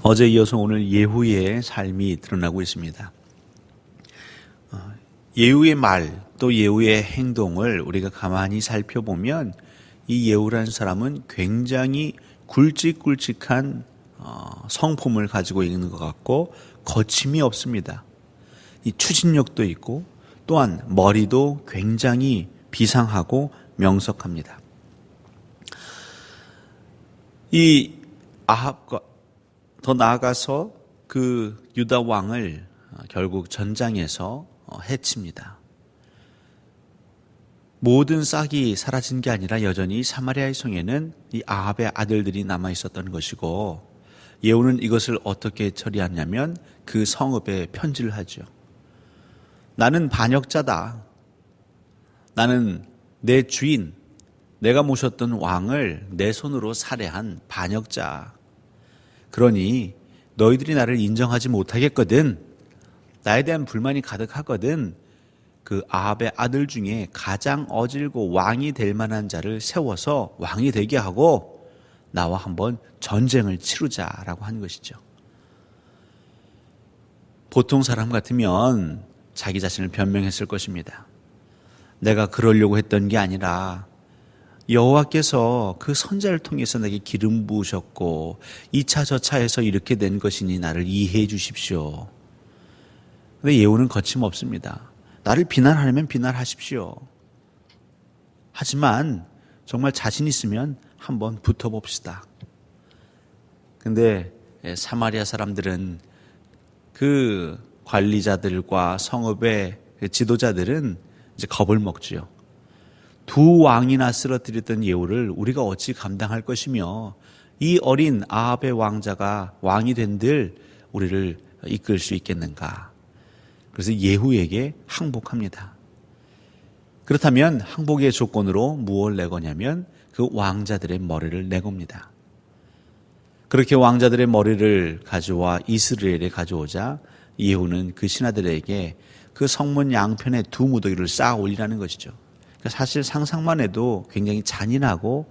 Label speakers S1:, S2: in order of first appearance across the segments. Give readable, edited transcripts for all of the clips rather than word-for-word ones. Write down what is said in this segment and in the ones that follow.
S1: 어제 이어서 오늘 예후의 삶이 드러나고 있습니다. 예후의 말, 또 예후의 행동을 우리가 가만히 살펴보면 이 예후라는 사람은 굉장히 굵직굵직한 성품을 가지고 있는 것 같고 거침이 없습니다. 이 추진력도 있고 또한 머리도 굉장히 비상하고 명석합니다. 이 아합과 더 나아가서 그 유다 왕을 결국 전장에서 해칩니다. 모든 싹이 사라진 게 아니라 여전히 사마리아의 성에는 이 아합의 아들들이 남아 있었던 것이고, 예후는 이것을 어떻게 처리하냐면 그 성읍에 편지를 하죠. 나는 반역자다. 나는 내 주인, 내가 모셨던 왕을 내 손으로 살해한 반역자. 그러니 너희들이 나를 인정하지 못하겠거든, 나에 대한 불만이 가득하거든, 그 아합의 아들 중에 가장 어질고 왕이 될 만한 자를 세워서 왕이 되게 하고 나와 한번 전쟁을 치르자라고 한 것이죠. 보통 사람 같으면 자기 자신을 변명했을 것입니다. 내가 그러려고 했던 게 아니라 여호와께서 그 선자를 통해서 내게 기름 부으셨고 2차 저차해서 이렇게 된 것이니 나를 이해해 주십시오. 근데 예후는 거침없습니다. 나를 비난하려면 비난하십시오. 하지만 정말 자신 있으면 한번 붙어봅시다. 근데 사마리아 사람들은, 그 관리자들과 성읍의 지도자들은 이제 겁을 먹지요. 두 왕이나 쓰러뜨렸던 예후를 우리가 어찌 감당할 것이며 이 어린 아합의 왕자가 왕이 된들 우리를 이끌 수 있겠는가. 그래서 예후에게 항복합니다. 그렇다면 항복의 조건으로 무엇을 내거냐면 그 왕자들의 머리를 내겁니다. 그렇게 왕자들의 머리를 가져와 이스라엘에 가져오자 예후는 그 신하들에게 그 성문 양편에 두 무더기를 쌓아 올리라는 것이죠. 사실 상상만 해도 굉장히 잔인하고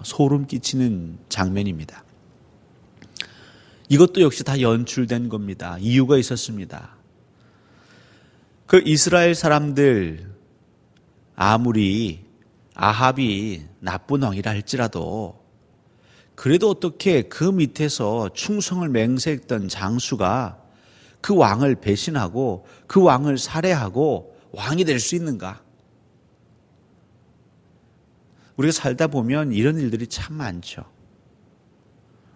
S1: 소름 끼치는 장면입니다. 이것도 역시 다 연출된 겁니다. 이유가 있었습니다. 그 이스라엘 사람들, 아무리 아합이 나쁜 왕이라 할지라도 그래도 어떻게 그 밑에서 충성을 맹세했던 장수가 그 왕을 배신하고 그 왕을 살해하고 왕이 될 수 있는가? 우리가 살다 보면 이런 일들이 참 많죠.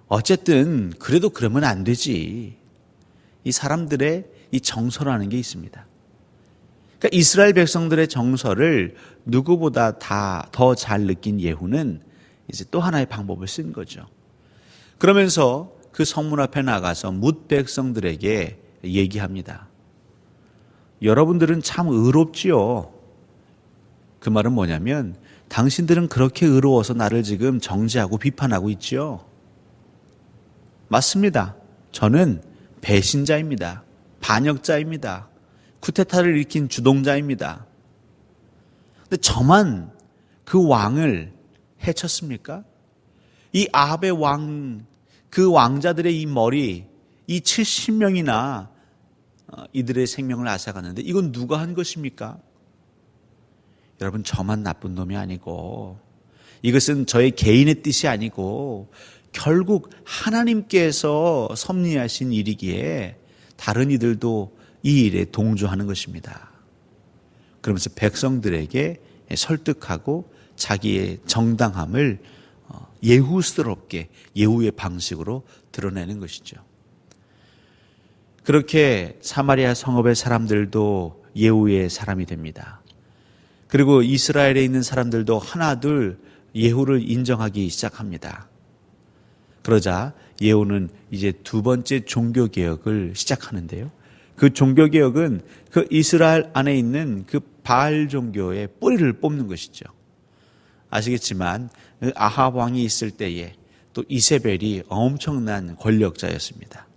S1: 어쨌든 그래도 그러면 안 되지. 이 사람들의 이 정서라는 게 있습니다. 그러니까 이스라엘 백성들의 정서를 누구보다 다 더 잘 느낀 예후는 이제 또 하나의 방법을 쓴 거죠. 그러면서 그 성문 앞에 나가서 뭇 백성들에게 얘기합니다. 여러분들은 참 의롭지요. 그 말은 뭐냐면 당신들은 그렇게 의로워서 나를 지금 정죄하고 비판하고 있죠. 맞습니다. 저는 배신자입니다. 반역자입니다. 쿠데타를 일으킨 주동자입니다. 근데 저만 그 왕을 해쳤습니까? 이 아합의 왕, 그 왕자들의 이 머리, 이 70명이나 이들의 생명을 앗아갔는데 이건 누가 한 것입니까? 여러분, 저만 나쁜 놈이 아니고 이것은 저의 개인의 뜻이 아니고 결국 하나님께서 섭리하신 일이기에 다른 이들도 이 일에 동조하는 것입니다. 그러면서 백성들에게 설득하고 자기의 정당함을 예후스럽게 예후의 방식으로 드러내는 것이죠. 그렇게 사마리아 성읍의 사람들도 예후의 사람이 됩니다. 그리고 이스라엘에 있는 사람들도 하나둘 예후를 인정하기 시작합니다. 그러자 예후는 이제 두 번째 종교개혁을 시작하는데요. 그 종교개혁은 그 이스라엘 안에 있는 그 바알 종교의 뿌리를 뽑는 것이죠. 아시겠지만 아합 왕이 있을 때에 또 이세벨이 엄청난 권력자였습니다.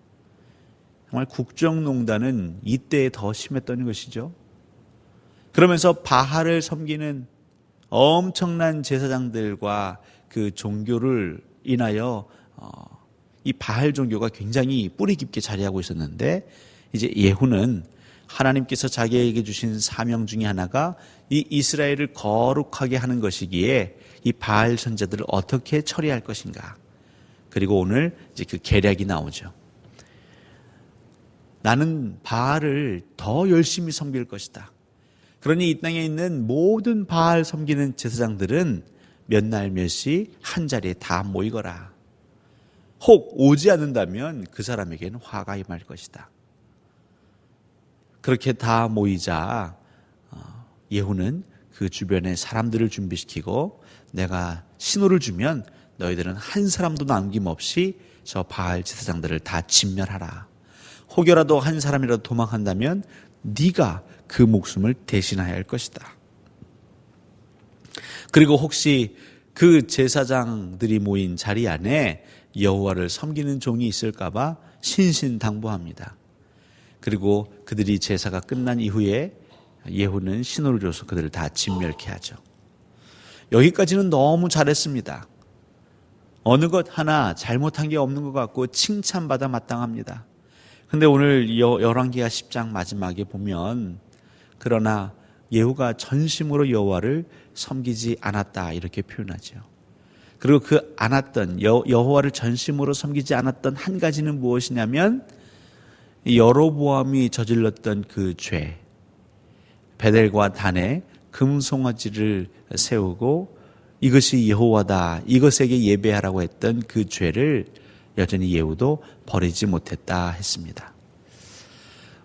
S1: 정말 국정농단은 이때에 더 심했던 것이죠. 그러면서 바알을 섬기는 엄청난 제사장들과 그 종교를 인하여 이 바알 종교가 굉장히 뿌리 깊게 자리하고 있었는데, 이제 예후는 하나님께서 자기에게 주신 사명 중에 하나가 이 이스라엘을 거룩하게 하는 것이기에 이 바알 선자들을 어떻게 처리할 것인가. 그리고 오늘 이제 그 계략이 나오죠. 나는 바알을 더 열심히 섬길 것이다. 그러니 이 땅에 있는 모든 바알 섬기는 제사장들은 몇 날 몇 시 한 자리에 다 모이거라. 혹 오지 않는다면 그 사람에게는 화가 임할 것이다. 그렇게 다 모이자 예후는 그 주변에 사람들을 준비시키고 내가 신호를 주면 너희들은 한 사람도 남김없이 저 바알 제사장들을 다 진멸하라. 혹여라도 한 사람이라도 도망한다면 네가 그 목숨을 대신해야 할 것이다. 그리고 혹시 그 제사장들이 모인 자리 안에 여호와를 섬기는 종이 있을까 봐 신신당부합니다. 그리고 그들이 제사가 끝난 이후에 예후는 신호를 줘서 그들을 다 진멸케 하죠. 여기까지는 너무 잘했습니다. 어느 것 하나 잘못한 게 없는 것 같고 칭찬받아 마땅합니다. 근데 오늘 열왕기하 10장 마지막에 보면 그러나 예후가 전심으로 여호와를 섬기지 않았다 이렇게 표현하죠. 그리고 그 않았던 여호와를 전심으로 섬기지 않았던 한 가지는 무엇이냐면 여로보암이 저질렀던 그 죄, 베델과 단에 금송아지를 세우고 이것이 여호와다, 이것에게 예배하라고 했던 그 죄를 여전히 예후도 버리지 못했다 했습니다.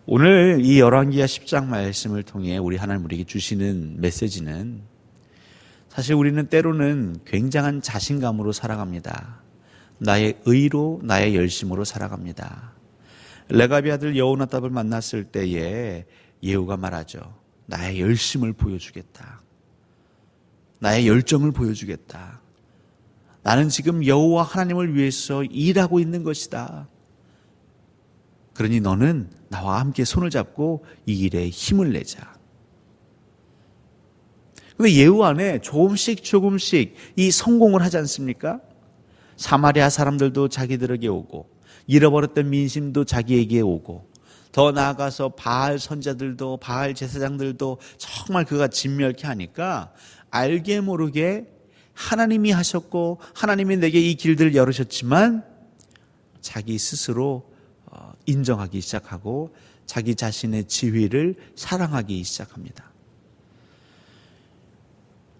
S1: 오늘 이 열왕기하 10장 말씀을 통해 우리 하나님 우리에게 주시는 메시지는 사실 우리는 때로는 굉장한 자신감으로 살아갑니다. 나의 의로, 나의 열심으로 살아갑니다. 레갑의 아들 여호나답을 만났을 때에 예후가 말하죠. 나의 열심을 보여주겠다. 나의 열정을 보여주겠다. 나는 지금 여호와 하나님을 위해서 일하고 있는 것이다. 그러니 너는 나와 함께 손을 잡고 이 일에 힘을 내자. 그런데 예후 안에 조금씩 이 성공을 하지 않습니까? 사마리아 사람들도 자기들에게 오고 잃어버렸던 민심도 자기에게 오고 더 나아가서 바알 선자들도 바알 제사장들도 정말 그가 진멸케 하니까 알게 모르게 하나님이 하셨고 하나님이 내게 이 길들을 열으셨지만 자기 스스로 인정하기 시작하고 자기 자신의 지위를 사랑하기 시작합니다.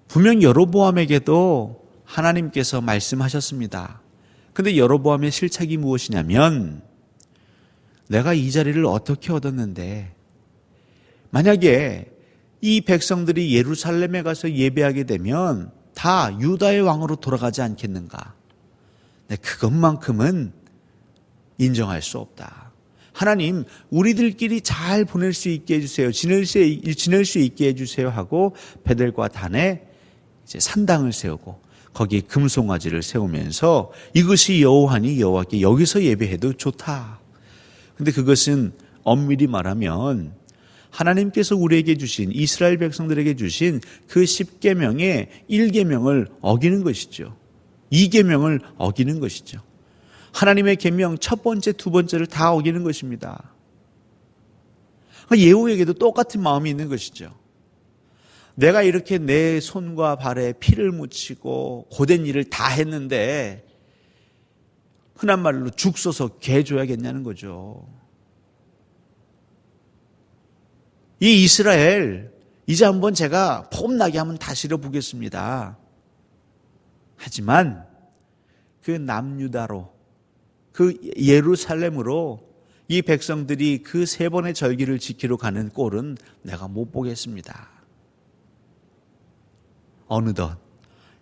S1: 분명 여로보암에게도 하나님께서 말씀하셨습니다. 그런데 여로보암의 실책이 무엇이냐면 내가 이 자리를 어떻게 얻었는데 만약에 이 백성들이 예루살렘에 가서 예배하게 되면 다 유다의 왕으로 돌아가지 않겠는가? 네, 그것만큼은 인정할 수 없다. 하나님, 우리들끼리 잘 보낼 수 있게 해주세요. 지낼 수 있게 해주세요 하고 베델과 단에 이제 산당을 세우고 거기에 금송아지를 세우면서 이것이 여호와니 여호와께 여기서 예배해도 좋다. 근데 그것은 엄밀히 말하면 하나님께서 우리에게 주신 이스라엘 백성들에게 주신 그 10계명의 1계명을 어기는 것이죠. 2계명을 어기는 것이죠. 하나님의 계명 첫 번째, 두 번째를 다 어기는 것입니다. 예후에게도 똑같은 마음이 있는 것이죠. 내가 이렇게 내 손과 발에 피를 묻히고 고된 일을 다 했는데 흔한 말로 죽 써서 개 줘야겠냐는 거죠. 이 이스라엘 이제 한번 제가 폼나게 한번 다스려 보겠습니다. 하지만 그 남유다로 그 예루살렘으로 이 백성들이 그 3번의 절기를 지키러 가는 꼴은 내가 못 보겠습니다. 어느덧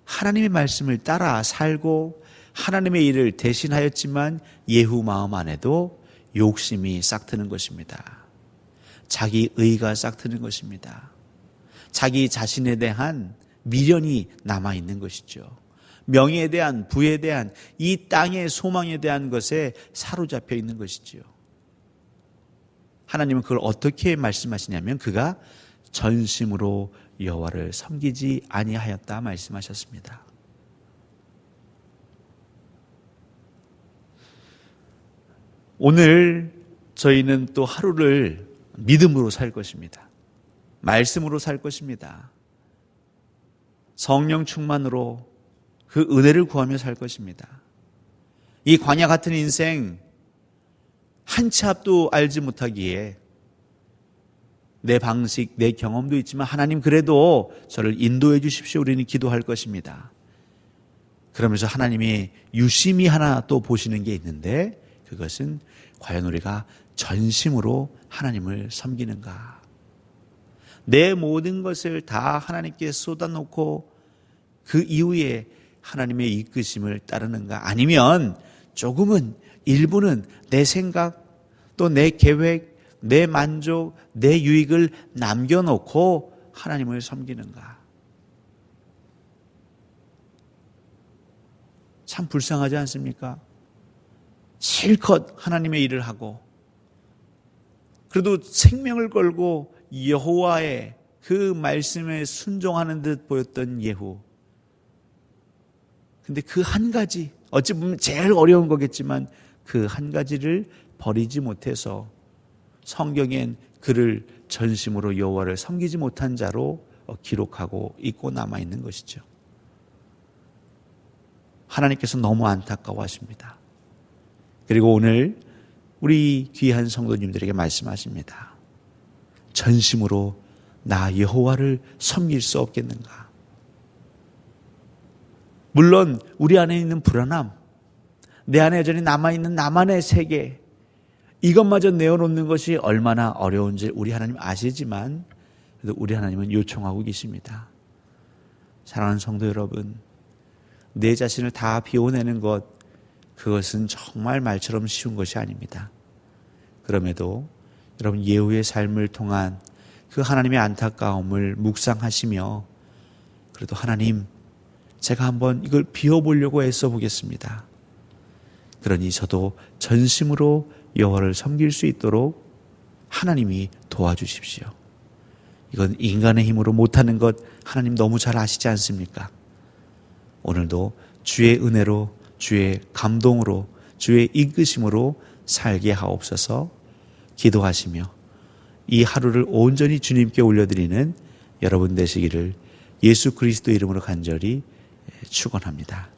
S1: 하나님의 말씀을 따라 살고 하나님의 일을 대신하였지만 예후 마음 안에도 욕심이 싹트는 것입니다. 자기 의가 싹트는 것입니다. 자기 자신에 대한 미련이 남아있는 것이죠. 명예에 대한, 부에 대한, 이 땅의 소망에 대한 것에 사로잡혀 있는 것이지요. 하나님은 그걸 어떻게 말씀하시냐면 그가 전심으로 여호와를 섬기지 아니하였다 말씀하셨습니다. 오늘 저희는 또 하루를 믿음으로 살 것입니다. 말씀으로 살 것입니다. 성령 충만으로 그 은혜를 구하며 살 것입니다. 이 광야 같은 인생 한 치 앞도 알지 못하기에 내 방식, 내 경험도 있지만 하나님 그래도 저를 인도해 주십시오. 우리는 기도할 것입니다. 그러면서 하나님이 유심히 하나 또 보시는 게 있는데 그것은 과연 우리가 전심으로 하나님을 섬기는가. 내 모든 것을 다 하나님께 쏟아놓고 그 이후에 하나님의 이끄심을 따르는가. 아니면 조금은 일부는 내 생각 또 내 계획, 내 만족, 내 유익을 남겨놓고 하나님을 섬기는가. 참 불쌍하지 않습니까? 실컷 하나님의 일을 하고 그래도 생명을 걸고 여호와의 그 말씀에 순종하는 듯 보였던 예후. 근데 그 한 가지, 어찌 보면 제일 어려운 거겠지만 그 한 가지를 버리지 못해서 성경엔 그를 전심으로 여호와를 섬기지 못한 자로 기록하고 있고 남아있는 것이죠. 하나님께서 너무 안타까워하십니다. 그리고 오늘 우리 귀한 성도님들에게 말씀하십니다. 전심으로 나 여호와를 섬길 수 없겠는가? 물론 우리 안에 있는 불안함, 내 안에 여전히 남아있는 나만의 세계, 이것마저 내어놓는 것이 얼마나 어려운지 우리 하나님 아시지만 그래도 우리 하나님은 요청하고 계십니다. 사랑하는 성도 여러분, 내 자신을 다 비워내는 것, 그것은 정말 말처럼 쉬운 것이 아닙니다. 그럼에도 여러분 예후의 삶을 통한 그 하나님의 안타까움을 묵상하시며 그래도 하나님, 제가 한번 이걸 비워보려고 애써 보겠습니다. 그러니 저도 전심으로 여호와를 섬길 수 있도록 하나님이 도와주십시오. 이건 인간의 힘으로 못하는 것 하나님 너무 잘 아시지 않습니까? 오늘도 주의 은혜로, 주의 감동으로, 주의 이끄심으로 살게 하옵소서. 기도하시며 이 하루를 온전히 주님께 올려드리는 여러분 되시기를 예수 그리스도 이름으로 간절히 축원합니다.